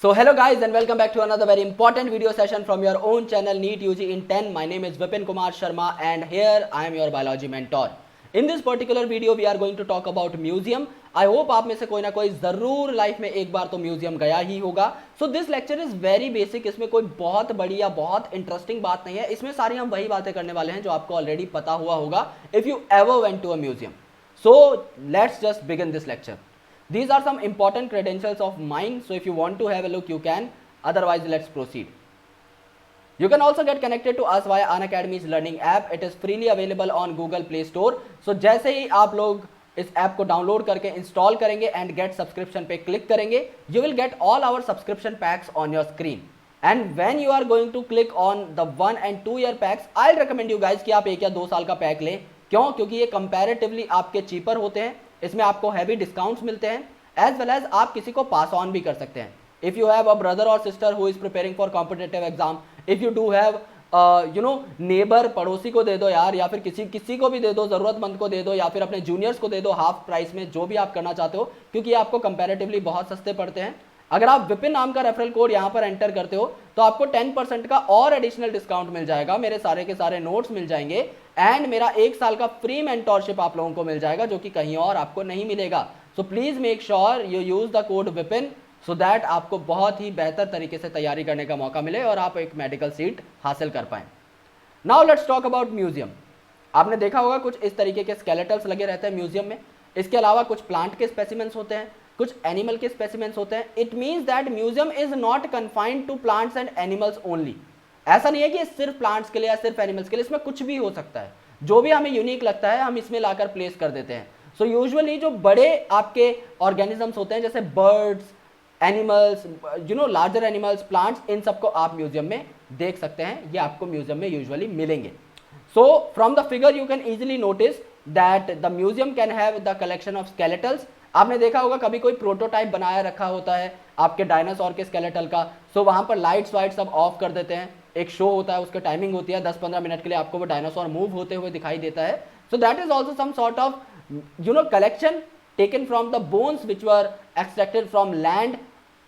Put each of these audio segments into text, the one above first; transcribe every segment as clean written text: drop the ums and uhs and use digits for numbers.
So hello guys and welcome back to another very important video session from your own channel NEET UG in 10. My name is Vipin Kumar Sharma and here I am your biology mentor. In this particular video we are going to talk about museum. I hope आप में से कोई ना कोई जरूर life में एक बार तो म्यूजियम गया ही होगा. So this lecture is very basic. इसमें कोई बहुत बड़ी या बहुत इंटरेस्टिंग बात नहीं है. इसमें सारी हम वही बातें करने वाले हैं जो आपको ऑलरेडी पता हुआ होगा if you ever went to a museum. So let's just begin this lecture. These are some important credentials of mine, so if you want to have a look you can, otherwise let's proceed. You can also get connected to us via Unacademy's learning app. It is freely available on Google Play Store. So जैसे ही आप लोग इस app को download करके install करेंगे and get subscription पे click करेंगे, you will get all our subscription packs on your screen. And when you are going to click on the 1 and 2 year packs, I'll recommend you guys कि आप 1 या 2 साल का pack लें. क्यों? क्योंकि ये कंपैरेटिवली आपके चीपर होते हैं. इसमें आपको हैवी डिस्काउंट्स मिलते हैं एज वेल एज आप किसी को पास ऑन भी कर सकते हैं. If you have a brother और sister who is preparing for competitive exam, if you do have neighbour, पड़ोसी को दे दो यार, या फिर किसी को भी दे दो, जरूरतमंद को दे दो, या फिर अपने जूनियर्स को दे दो हाफ प्राइस में, जो भी आप करना चाहते हो, क्योंकि ये आपको कंपैरेटिवली बहुत सस्ते पड़ते हैं. अगर आप विपिन नाम का रेफरल कोड यहाँ पर एंटर करते हो तो आपको 10% का और एडिशनल डिस्काउंट मिल जाएगा. मेरे सारे के सारे नोट्स मिल जाएंगे एंड मेरा 1 साल का फ्री मेंटोरशिप आप लोगों को मिल जाएगा जो कि कहीं और आपको नहीं मिलेगा. So please make sure you use the code Vipin so that आपको बहुत ही बेहतर तरीके से तैयारी करने का मौका मिले और आप एक मेडिकल सीट हासिल कर पाएं. Now let's talk about museum. आपने देखा होगा कुछ इस तरीके के स्केलेटल्स लगे रहते हैं म्यूजियम में. इसके अलावा कुछ प्लांट के स्पेसिमेंट्स होते हैं, कुछ एनिमल के स्पेसिमेंट्स होते हैं. It means that museum is not confined to plants and animals only. ऐसा नहीं है कि सिर्फ प्लांट्स के लिए या सिर्फ एनिमल्स के लिए, इसमें कुछ भी हो सकता है. जो भी हमें यूनिक लगता है हम इसमें लाकर प्लेस कर देते हैं. सो यूजुअली जो बड़े आपके ऑर्गेनिजम्स होते हैं जैसे birds, animals, larger animals, plants, इन सबको आप म्यूजियम में देख सकते हैं. ये आपको म्यूजियम में यूजुअली मिलेंगे. So from the figure you can easily notice that the museum can have the collection of skeletals. आपने देखा होगा कभी कोई प्रोटोटाइप बनाया रखा होता है आपके डायनासोर के स्केलेटल का. सो वहां पर लाइट्स वाइट सब ऑफ कर देते हैं. एक शो होता है, उसकी टाइमिंग होती है 10-15 मिनट के लिए, आपको वो डायनासोर मूव होते हुए दिखाई देता है. So that is also some sort of collection taken from the bones which were extracted from land.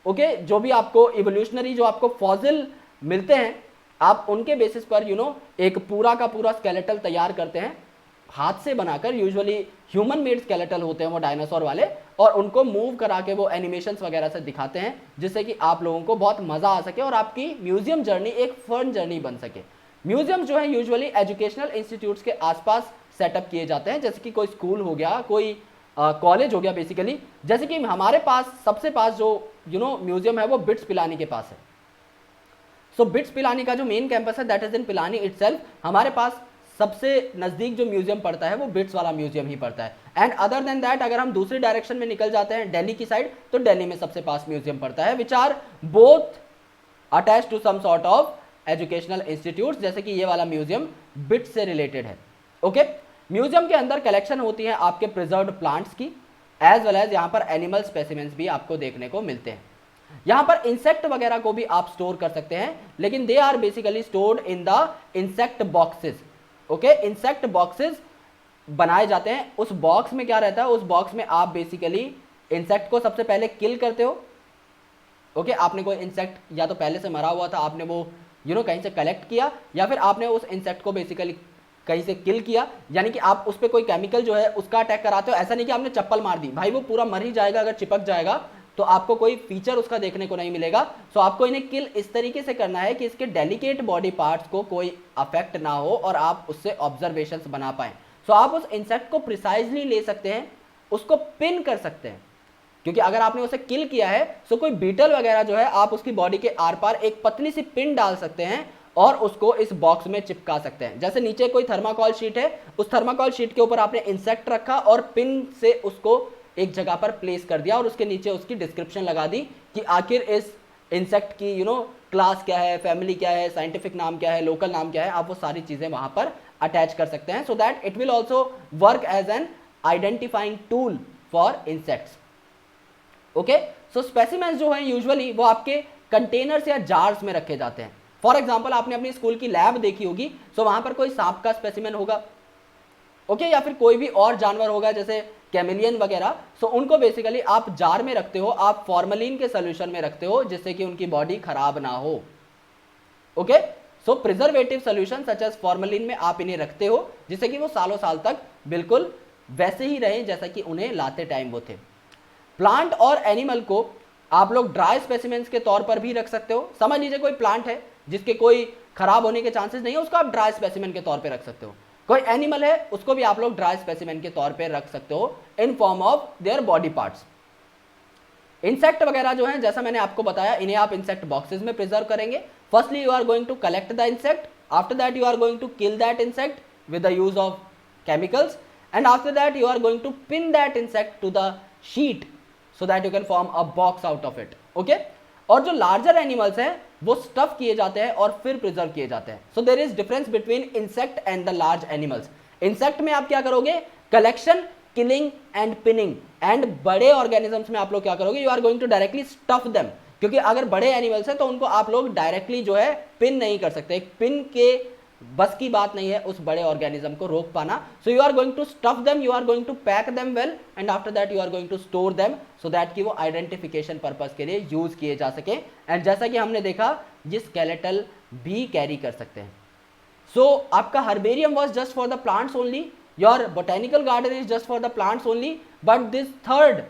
Okay, जो भी आपको इवोल्यूशनरी जो आपको फॉसिल मिलते हैं आप उनके बेसिस पर एक पूरा का पूरा स्केलेटल तैयार करते हैं हाथ से बनाकर. यूजुअली ह्यूमन मेड स्केलेटल होते हैं वो डायनासोर वाले, और उनको मूव करा के वो एनिमेशंस वगैरह से दिखाते हैं जिससे कि आप लोगों को बहुत मजा आ सके और आपकी म्यूजियम जर्नी एक फन जर्नी बन सके. म्यूजियम जो है यूजुअली एजुकेशनल इंस्टीट्यूट्स के आसपास सेटअप किए जाते हैं, जैसे कि कोई स्कूल हो गया, कोई कॉलेज हो गया बेसिकली. जैसे कि हमारे पास सबसे पास जो म्यूजियम है वो बिट्स पिलानी के पास है. सो बिट्स पिलानी का जो मेन कैंपस है that is in Pilani itself. हमारे पास सबसे नजदीक जो म्यूजियम पड़ता है वो बिट्स वाला म्यूजियम ही पड़ता है. एंड अदर देन दैट अगर हम दूसरी डायरेक्शन में निकल जाते हैं दिल्ली की साइड, तो दिल्ली में सबसे पास म्यूजियम पड़ता है which are both attach to some sort of educational institutes. जैसे कि ये वाला म्यूजियम बिट्स से रिलेटेड है. ओके, म्यूजियम के अंदर कलेक्शन होती है आपके प्रिजर्व्ड प्लांट्स की, एज वेल एज यहाँ पर एनिमल स्पेसिमेंट्स भी आपको देखने को मिलते हैं. यहाँ पर इंसेक्ट वगैरह को भी आप स्टोर कर सकते हैं, लेकिन they are basically stored in the insect boxes. Okay, insect boxes बनाए जाते हैं. उस बॉक्स में क्या रहता है, उस बॉक्स में आप बेसिकली इंसेक्ट को सबसे पहले किल करते हो. ओके, आपने कोई इंसेक्ट या तो पहले से मरा हुआ था, आपने वो कहीं से कलेक्ट किया, या फिर आपने उस इंसेक्ट को बेसिकली कहीं से किल किया, यानी कि आप उस पर कोई केमिकल जो है उसका अटैक कराते हो. ऐसा नहीं कि आपने चप्पल मार दी, भाई वो पूरा मर ही जाएगा. अगर चिपक जाएगा तो आपको कोई फीचर उसका देखने को नहीं मिलेगा. सो आपको इन्हें किल इस तरीके से करना है कि इसके डेलिकेट बॉडी पार्ट्स को कोई अफेक्ट ना हो और आप उससे ऑब्जर्वेशंस बना पाएं. सो आप उस इंसेक्ट को प्रिसाइजली ले सकते हैं, उसको पिन कर सकते हैं, क्योंकि अगर आपने उसे किल किया है तो कोई बीटल वगैरह जो है आप उसकी बॉडी के आर पार एक पतली सी पिन डाल सकते हैं और उसको इस बॉक्स में चिपका सकते हैं. जैसे नीचे कोई थर्माकोल शीट है, उस थर्माकोल शीट के ऊपर आपने इंसेक्ट रखा और पिन से उसको एक जगह पर प्लेस कर दिया और उसके नीचे उसकी डिस्क्रिप्शन लगा दी कि आखिर इस इंसेक्ट की क्लास क्या है, फैमिली क्या है, साइंटिफिक नाम क्या है, लोकल नाम क्या है. आप वो सारी चीजें वहां पर अटैच कर सकते हैं so that it will also work as an identifying tool for insects. Okay, so specimens जो है यूजुअली वो आपके कंटेनर्स या जार्स में रखे जाते हैं. फॉर एग्जाम्पल आपने अपनी स्कूल की लैब देखी होगी, सो वहां पर कोई सांप का स्पेसिमेन होगा, ओके, या फिर कोई भी और जानवर होगा, जैसे कैमिलियन वगैरह, सो उनको बेसिकली आप जार में रखते हो, आप फॉर्मलिन के सोल्यूशन में रखते हो जिससे कि उनकी बॉडी खराब ना हो। Okay, so preservative solution such as formalin में आप इन्हें रखते हो जिससे कि वो सालों साल तक बिल्कुल वैसे ही रहें जैसा कि उन्हें लाते टाइम वो थे। प्लांट और एनिमल को आप लोग ड्राई स्पेसिमेंट्स के तौर पर भी रख सकते हो। समझ लीजिए कोई प्लांट है जिसके कोई खराब होने के चांसेस नहीं है, उसको आप ड्राई स्पेसिमेंट के तौर पे रख सकते हो। कोई एनिमल है उसको भी आप लोग ड्राई स्पेसिमेंट के तौर पे रख सकते हो in form of their body parts. Insect वगैरह जो है, जैसा मैंने आपको बताया, इन्हें आप इंसेक्ट बॉक्सेस में प्रिजर्व करेंगे। Firstly you are going to collect the insect, after that you are going to kill that insect with the use of chemicals, and after that you are going to pin that insect to the sheet so that you can form a box out of it. Okay? और जो larger animals हैं वो stuff किए जाते हैं और फिर preserve किए जाते हैं। So there is difference between insect and the large animals. Insect में आप क्या करोगे? Collection, killing and pinning. And बड़े ऑर्गेनिजम्स में आप लोग क्या करोगे? You are going to directly stuff them, क्योंकि अगर बड़े एनिमल्स हैं तो उनको आप लोग डायरेक्टली जो है पिन नहीं कर सकते। एक पिन के बस की बात नहीं है उस बड़े ऑर्गेनिज्म को रोक पाना। So you are going to stuff them, you are going to pack them well, and after that you are going to store them so that कि वो आइडेंटिफिकेशन पर्पस के लिए यूज किए जा सके। एंड जैसा कि हमने देखा ये स्केलेटल भी कैरी कर सकते हैं। सो आपका herbarium was just for the plants only, your botanical garden is just for the plants only, but this third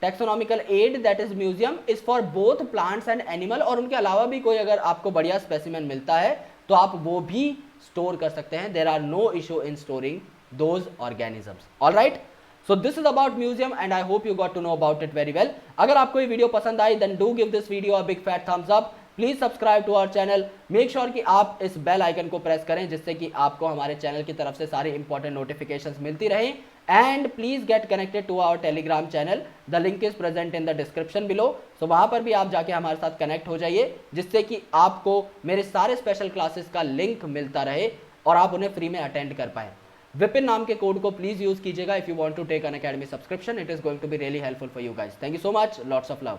taxonomical add that is museum is for both plants and animal. और उनके अलावा भी कोई अगर आपको बढ़िया स्पेसिमेन मिलता है तो आप वो भी स्टोर कर सकते हैं। There are no issue in storing those organisms. Alright, so this is about museum and I hope you got to know about it very well. अगर आपको ये वीडियो पसंद आई then do give this video a big fat thumbs up. Please subscribe to our channel, make sure कि आप इस bell icon को press करें जिससे कि आपको हमारे चैनल की तरफ से सारी इंपॉर्टेंट नोटिफिकेशंस मिलती रहे। And please get connected to our Telegram channel, the link is present in the description below. So वहां पर भी आप जाके हमारे साथ कनेक्ट हो जाइए जिससे कि आपको मेरे सारे स्पेशल क्लासेस का लिंक मिलता रहे और आप उन्हें फ्री में अटेंड कर पाए। विपिन नाम के कोड को प्लीज यूज कीजिएगा if you want to take an academy subscription. It is going to be really helpful for you guys. Thank you so much, lots of love.